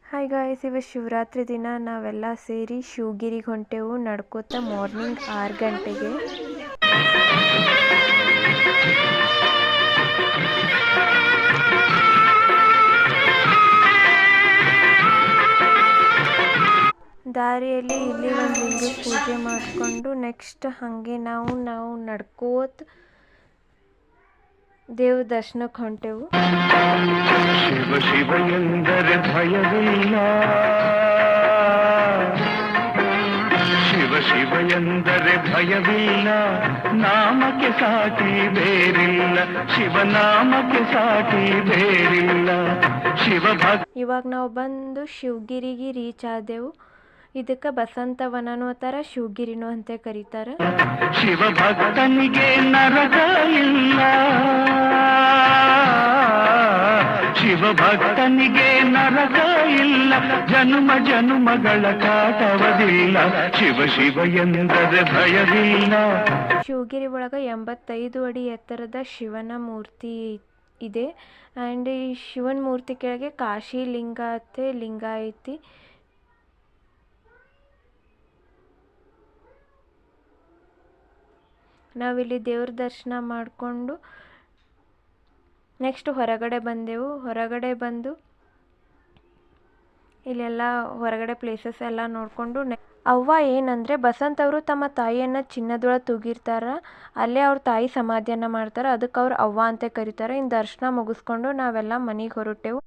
Hi guys, ಇವತ್ತು ಶಿವರಾತ್ರಿ ದಿನ ನಾವೆಲ್ಲ ಸೇರಿ ಶಿವಗಿರಿಗೆ ಹೊಂಟೆವು ನಡ್ಕೋತ ಮಾರ್ನಿಂಗ್ 6 ಗಂಟೆಗೆ. ದಾರಿಯಲ್ಲಿ ಇಲ್ಲಿ ಒಂದು ಲಿಂಗಕ್ಕೆ ಪೂಜೆ ಮಾಡಿಕೊಂಡು ನೆಕ್ಸ್ಟ್ ಹಾಗೆ ನಾವು ನಡ್ಕೋತ ದೇವ ದರ್ಶನಕ್ಕೆ ಹೊಂಟೆವು. ಶಿವ ಶಿವ ಎಂದರೆ ಭಯವಿಲ್ಲ, ಶಿವ ಶಿವ ಎಂದರೆ ಭಯವಿಲ್ಲ, ನಾಮಕ್ಕೆ ಸಾಟಿ ಬೇರಿಲ್ಲ, ಶಿವನಾಮಕ್ಕೆ ಸಾಟಿ ಬೇರಿಲ್ಲ. ಇವಾಗ ನಾವು ಬಂದು ಶಿವಗಿರಿಗೆ ರೀಚ್ ಆದೆವು. ಇದಕ್ಕೆ ಬಸಂತವನನೂ ಅಂತಾರ, ಶಿವಗಿರಿನೂ ಅಂತ ಕರೀತಾರ. ಶಿವ ಭಕ್ತನಿಗೆ ನರಕ ಇಲ್ಲ, ಶಿವ ಭಕ್ತನಿಗೆ ನರಕ ಇಲ್ಲ, ಜನ್ಮ ಜನ್ಮಗಳ ಕಾಟವದಿಲ್ಲ, ಶಿವ ಶಿವ ಎಂದರೆ ಭಯವಿಲ್ಲ. ಶಿವಗಿರಿ ಒಳಗೆ 85 ಅಡಿ ಎತ್ತರದ ಶಿವನ ಮೂರ್ತಿ ಇದೆ. ಆ್ಯಂಡ್ ಈ ಶಿವನ ಮೂರ್ತಿ ಕೆಳಗೆ ಕಾಶಿ ಲಿಂಗ ಐತಿ. ನಾವಿಲ್ಲಿ ದೇವ್ರ ದರ್ಶನ ಮಾಡಿಕೊಂಡು ನೆಕ್ಸ್ಟ್ ಹೊರಗಡೆ ಬಂದೆವು. ಹೊರಗಡೆ ಬಂದು ಇಲ್ಲೆಲ್ಲ ಹೊರಗಡೆ ಪ್ಲೇಸಸ್ ಎಲ್ಲ ನೋಡಿಕೊಂಡು ಅವ್ವ ಏನಂದರೆ ಬಸಂತ್ ಅವರು ತಮ್ಮ ತಾಯಿಯನ್ನು ಚಿನ್ನದೊಳಗೆ ತೂಗಿರ್ತಾರ, ಅಲ್ಲೇ ಅವ್ರ ತಾಯಿ ಸಮಾಧಿಯನ್ನು ಮಾಡ್ತಾರೆ, ಅದಕ್ಕೆ ಅವ್ರು ಅವ್ವ ಅಂತ ಕರೀತಾರೆ. ಇನ್ನು ದರ್ಶನ ಮುಗಿಸ್ಕೊಂಡು ನಾವೆಲ್ಲ ಮನೆಗೆ ಹೊರಟೆವು.